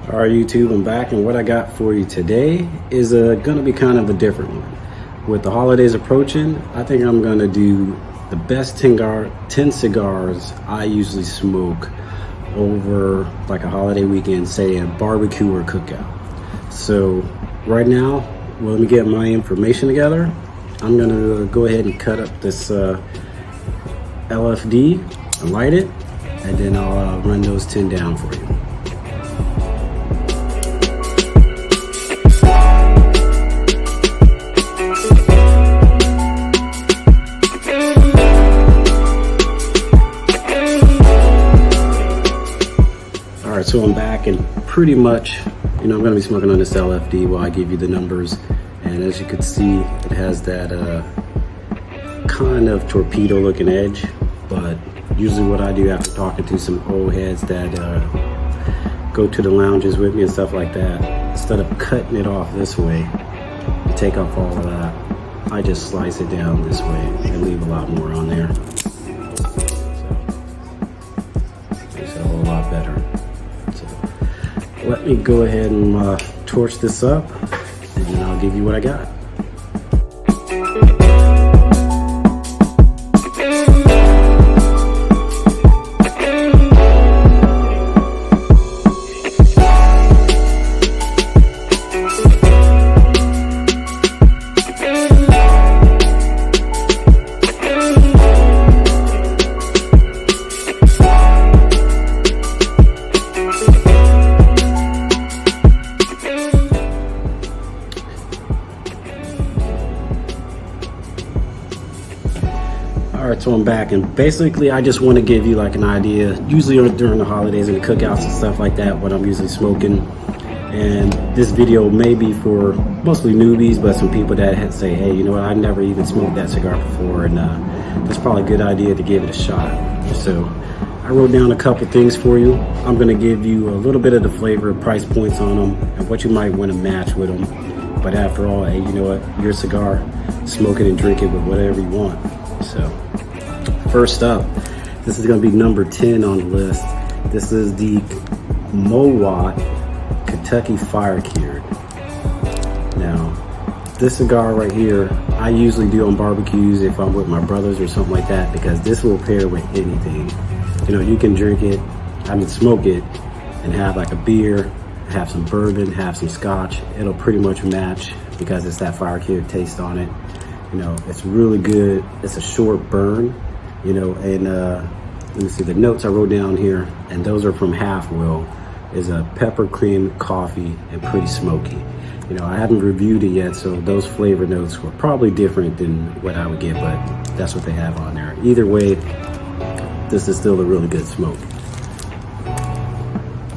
All right, YouTube, I'm back, and what I got for you today is gonna be kind of a different one. With the holidays approaching, I think I'm gonna do the best 10 cigars I usually smoke over like a holiday weekend, say a barbecue or cookout. So right now, well, let me get my information together. I'm gonna go ahead and cut up this LFD and light it, and then I'll run those 10 down for you. So I'm back, and pretty much, I'm gonna be smoking on this LFD while I give you the numbers. And as you can see, it has that kind of torpedo looking edge, but usually what I do after talking to some old heads that go to the lounges with me and stuff like that, instead of cutting it off this way and take off all of that, I just slice it down this way and leave a lot more on there. So makes it a whole lot better. Let me go ahead and torch this up, and then I'll give you what I got. Alright, so I'm back, and basically I just want to give you like an idea, usually during the holidays and the cookouts and stuff like that, what I'm usually smoking. And this video may be for mostly newbies, but some people that say, hey, you know what, I never even smoked that cigar before, and that's probably a good idea to give it a shot. So I wrote down a couple things for you. I'm going to give you a little bit of the flavor, price points on them, and what you might want to match with them. But after all, hey, you know what, your cigar, smoke it and drink it with whatever you want. So first up, this is going to be number 10 on the list. This is the MUWAT Kentucky Fire Cured. Now, this cigar right here, I usually do on barbecues if I'm with my brothers or something like that, because this will pair with anything. You can drink it, smoke it, and have like a beer, have some bourbon, have some scotch. It'll pretty much match because it's that fire cured taste on it. It's really good. It's a short burn, and let me see the notes I wrote down here, and those are from Half Will. Is a pepper, cream, coffee, and pretty smoky. I haven't reviewed it yet, so those flavor notes were probably different than what I would get, but that's what they have on there. Either way, this is still a really good smoke.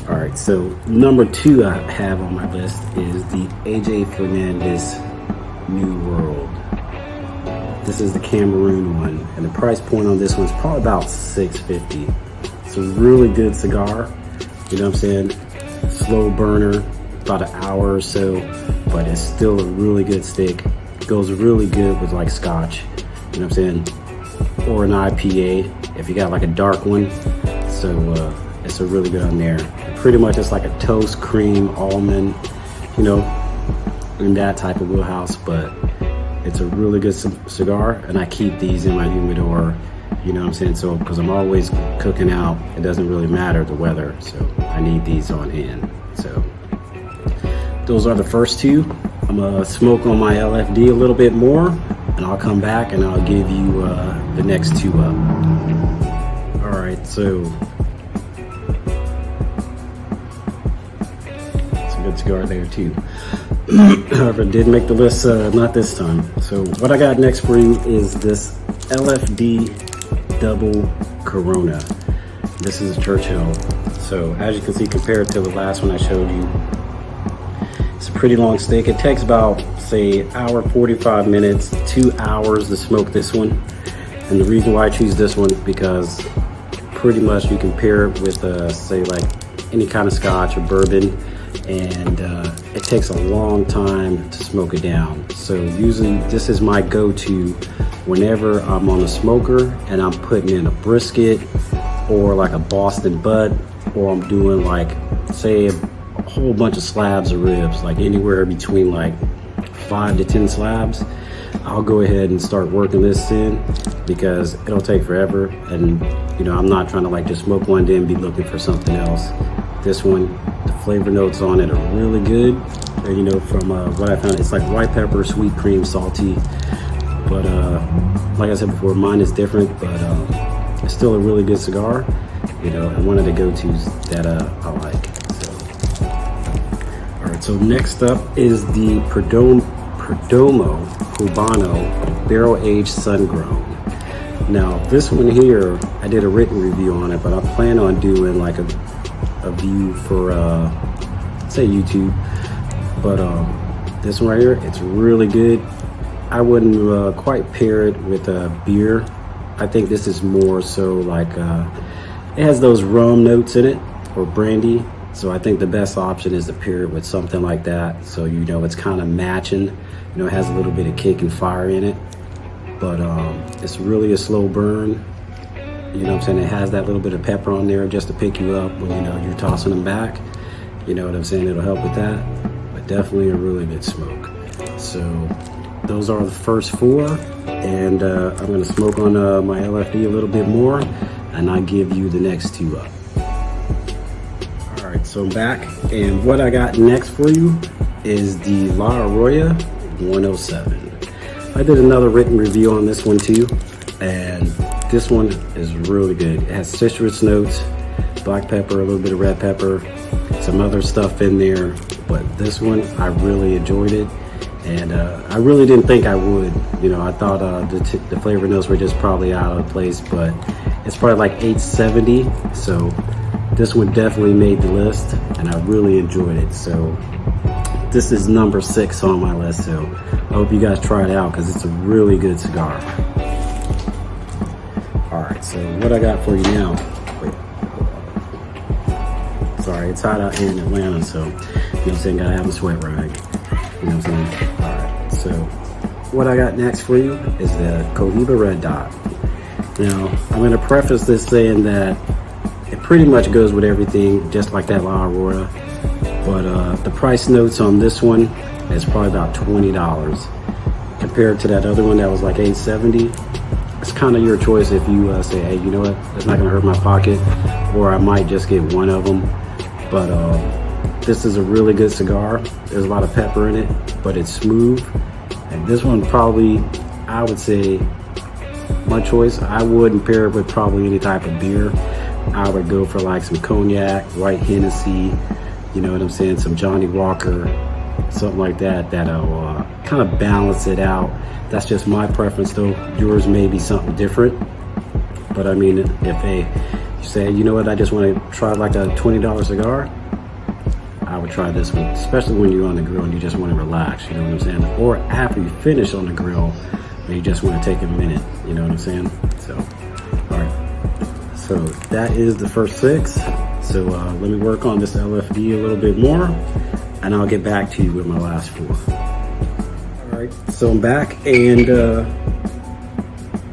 All right, so number 2 I have on my list is the AJ Fernandez New World. This is the Cameroon one, and the price point on this one's probably about $6.50. It's a really good cigar, you know what I'm saying? Slow burner, about an hour or so, but it's still a really good stick. It goes really good with like scotch, you know what I'm saying? Or an IPA, if you got like a dark one. So it's a really good on there. Pretty much it's like a toast, cream, almond, in that type of wheelhouse, but it's a really good cigar, and I keep these in my humidor, you know what I'm saying? So, because I'm always cooking out, it doesn't really matter the weather, so I need these on hand. So, those are the first 2. I'm gonna smoke on my LFD a little bit more, and I'll come back and I'll give you the next 2 up. All right, so it's a good cigar there too. However, did make the list, not this time. So what I got next for you is this LFD Double Corona. This is a Churchill. So as you can see, compared to the last one I showed you, it's a pretty long stick. It takes about, say, hour 45 minutes, 2 hours to smoke this one. And the reason why I choose this one is because pretty much you can pair it with, say, like any kind of scotch or bourbon, and it takes a long time to smoke it down. So usually this is my go-to whenever I'm on a smoker and I'm putting in a brisket or like a Boston butt, or I'm doing like, say, a whole bunch of slabs of ribs, like anywhere between like 5 to 10 slabs, I'll go ahead and start working this in because it'll take forever. And you know, I'm not trying to like just smoke one day and be looking for something else. This one, the flavor notes on it are really good. And, you know, from what I found, it's like white pepper, sweet cream, salty. But like I said before, mine is different, but it's still a really good cigar. You know, and one of the go-tos that I like. So, all right. So next up is the Perdomo Habano barrel-aged sun-grown. Now this one here, I did a written review on it, but I plan on doing like a view for say YouTube. But this one right here, it's really good. I wouldn't quite pair it with a beer. I think this is more so like it has those rum notes in it or brandy. So I think the best option is to pair it with something like that. So you know it's kind of matching. You know, it has a little bit of kick and fire in it, but it's really a slow burn. You know what I'm saying? It has that little bit of pepper on there just to pick you up when, you know, you're tossing them back. You know what I'm saying? It'll help with that, but definitely a really good smoke. So those are the first 4, and I'm gonna smoke on my LFD a little bit more, and I'll give you the next 2 up. All right, so I'm back, and what I got next for you is the La Aurora 107. I did another written review on this one too, and this one is really good. It has citrus notes, black pepper, a little bit of red pepper, some other stuff in there, but this one, I really enjoyed it. And I really didn't think I would. You know, I thought the flavor notes were just probably out of place, but it's probably like 870. So this one definitely made the list, and I really enjoyed it. So this is number 6 on my list. So I hope you guys try it out because it's a really good cigar. All right, so what I got for you now. Wait, sorry, it's hot out here in Atlanta, so you know what I'm saying, gotta have a sweat rag. You know what I'm saying? All right, so what I got next for you is the Cohiba RedDot. Now, I'm going to preface this saying that it pretty much goes with everything, just like that La Aurora. But the price notes on this one is probably about $20 compared to that other one that was like $8.70. It's kind of your choice if you say, hey, you know what, it's not going to hurt my pocket, or I might just get one of them. But this is a really good cigar. There's a lot of pepper in it, but it's smooth. And this one probably, I would say, my choice, I wouldn't pair it with probably any type of beer. I would go for like some cognac, white Hennessy, you know what I'm saying, some Johnny Walker, something like that, that'll kind of balance it out. That's just my preference though. Yours may be something different. But I mean, if you say, you know what, I just want to try like a $20 cigar, I would try this one, especially when you're on the grill and you just want to relax, you know what I'm saying? Or after you finish on the grill and you just want to take a minute, you know what I'm saying? So, all right. So that is the first 6. So let me work on this LFD a little bit more, and I'll get back to you with my last 4. All right, so I'm back, and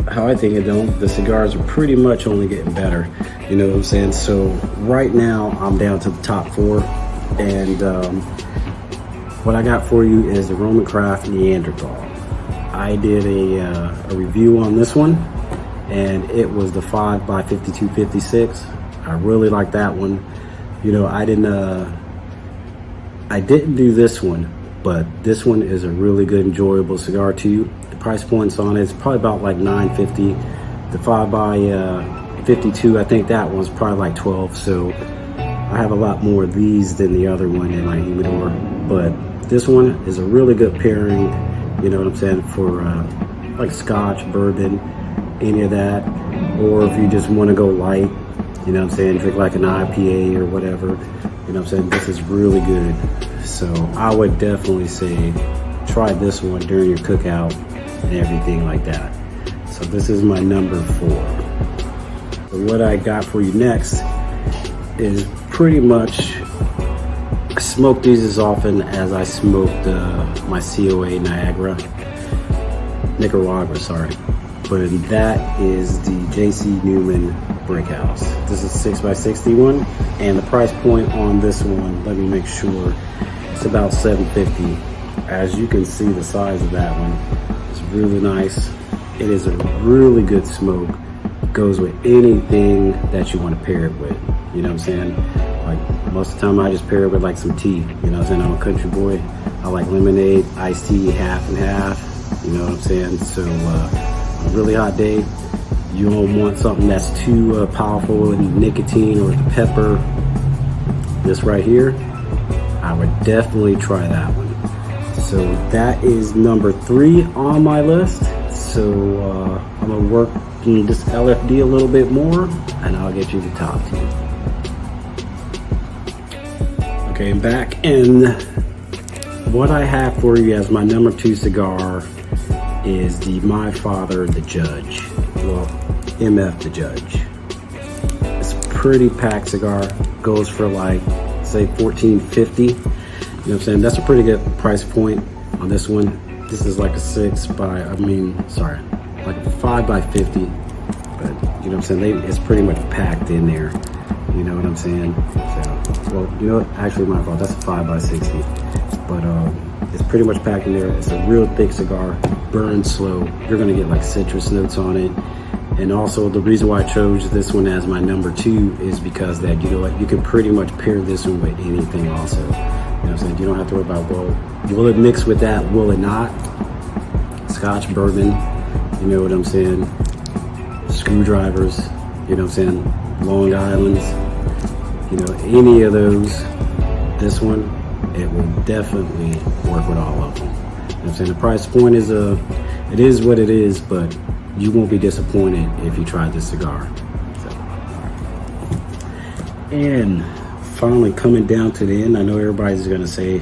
how I think it don't, the cigars are pretty much only getting better, you know what I'm saying? So right now I'm down to the top 4. And what I got for you is the RomaCraft Neanderthal. I did a review on this one, and it was the 5x5256. I really like that one. You know, I didn't do this one, but this one is a really good, enjoyable cigar too. The price points on it is probably about like $9.50. The 5x52, I think that one's probably like $12. So I have a lot more of these than the other one in my humidor, but this one is a really good pairing, you know what I'm saying, for like scotch, bourbon, any of that. Or if you just want to go light, you know what I'm saying, drink like an IPA or whatever, you know what I'm saying, this is really good. So I would definitely say try this one during your cookout and everything like that. So this is my number 4. So what I got for you next is pretty much, I smoke these as often as I smoked my COA Nicaragua, sorry. But that is the JC Newman Brickhouse. This is 6x60 and the price point on this one, let me make sure, it's about $7.50. As you can see, the size of that one is really nice. It is a really good smoke. Goes with anything that you want to pair it with. You know what I'm saying? Like most of the time I just pair it with like some tea. You know what I'm saying? I'm a country boy. I like lemonade, iced tea, half and half. You know what I'm saying? So a really hot day, you don't want something that's too powerful in nicotine or the pepper. This right here, I would definitely try that one. So that is number 3 on my list. So I'm gonna work on this LFD a little bit more and I'll get you the top 10. Okay, I'm back, and what I have for you as my number 2 cigar is the My Father the Judge. Well, MF the Judge. It's a pretty packed cigar. Goes for like, say, $14.50. You know what I'm saying? That's a pretty good price point on this one. This is like a 5 by 50. But you know what I'm saying? It's pretty much packed in there. You know what I'm saying? So, well, you know what? Actually, my fault. That's a 5 by 60. But it's pretty much packed in there. It's a real thick cigar. Burns slow. You're gonna get like citrus notes on it. And also the reason why I chose this one as my number 2 is because that, you know what, you can pretty much pair this one with anything also. You know what I'm saying? You don't have to worry about, well, will it mix with that? Will it not? Scotch, bourbon, you know what I'm saying? Screwdrivers, you know what I'm saying? Long Islands, you know, any of those. This one, it will definitely work with all of them. You know what I'm saying? The price point is it is what it is, but you won't be disappointed if you try this cigar. So, and finally coming down to the end, I know everybody's gonna say,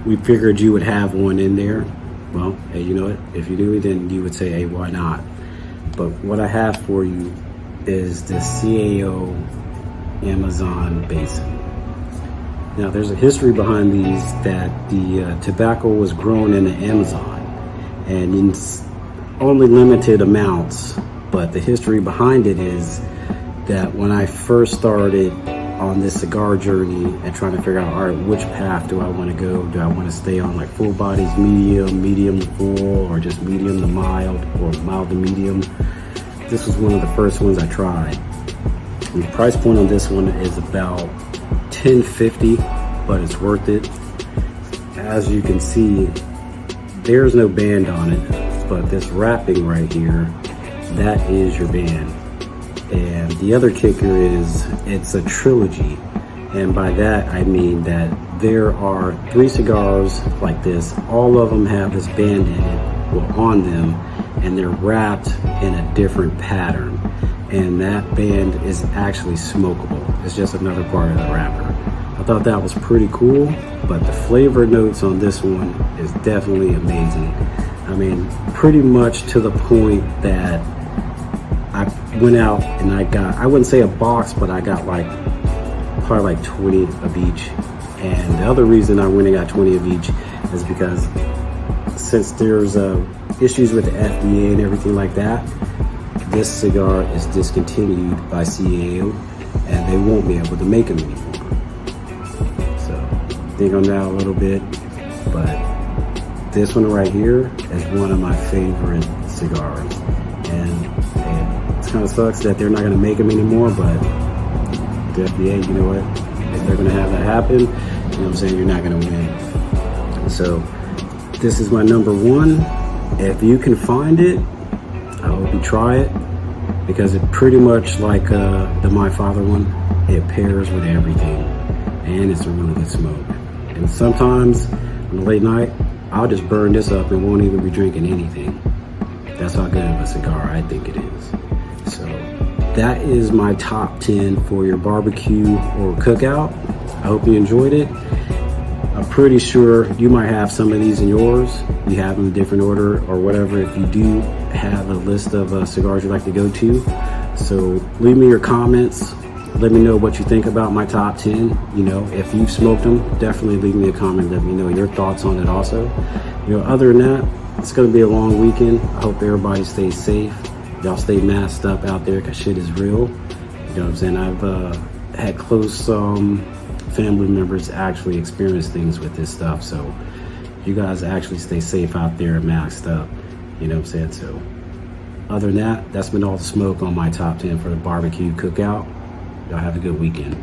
we figured you would have one in there. Well, hey, you know what? If you do, then you would say, hey, why not? But what I have for you is the CAO Amazon Basin. Now, there's a history behind these that the tobacco was grown in the Amazon and in only limited amounts. But the history behind it is that when I first started on this cigar journey and trying to figure out, all right, which path do I want to go? Do I want to stay on like full bodies, medium to full, or just medium to mild, or mild to medium? This was one of the first ones I tried. And the price point on this one is about $10.50, but it's worth it. As you can see, there's no band on it, but this wrapping right here, that is your band. And the other kicker is it's a trilogy. And by that, I mean that there are 3 cigars like this. All of them have this band in it, well, on them, and they're wrapped in a different pattern. And that band is actually smokable. It's just another part of the wrapper. I thought that was pretty cool, but the flavor notes on this one is definitely amazing. I mean, pretty much to the point that I went out and I got, I wouldn't say a box, but I got like, probably like 20 of each. And the other reason I went and got 20 of each is because since there's issues with the FDA and everything like that, this cigar is discontinued by CAO and they won't be able to make them anymore. So think on that a little bit, but this one right here is one of my favorite cigars. And it kind of sucks that they're not going to make them anymore, but the FDA, you know what, if they're going to have that happen, you know what I'm saying, you're not going to win. So this is my number 1. If you can find it, I hope you try it, because it pretty much like the My Father one, it pairs with everything, and it's a really good smoke. And sometimes on the late night, I'll just burn this up and won't even be drinking anything. That's how good of a cigar I think it is. So that is my top 10 for your barbecue or cookout. I hope you enjoyed it. I'm pretty sure you might have some of these in yours. You have them in a different order or whatever. If you do have a list of cigars you'd like to go to, so leave me your comments. Let me know what you think about my top 10. You know, if you've smoked them, definitely leave me a comment. Let me know your thoughts on it also. You know, other than that, it's going to be a long weekend. I hope everybody stays safe. Y'all stay masked up out there because shit is real. know what I'm saying? I've had close family members actually experience things with this stuff. So you guys actually stay safe out there and masked up. You know what I'm saying? So other than that, that's been all the smoke on my top 10 for the barbecue cookout. Y'all have a good weekend.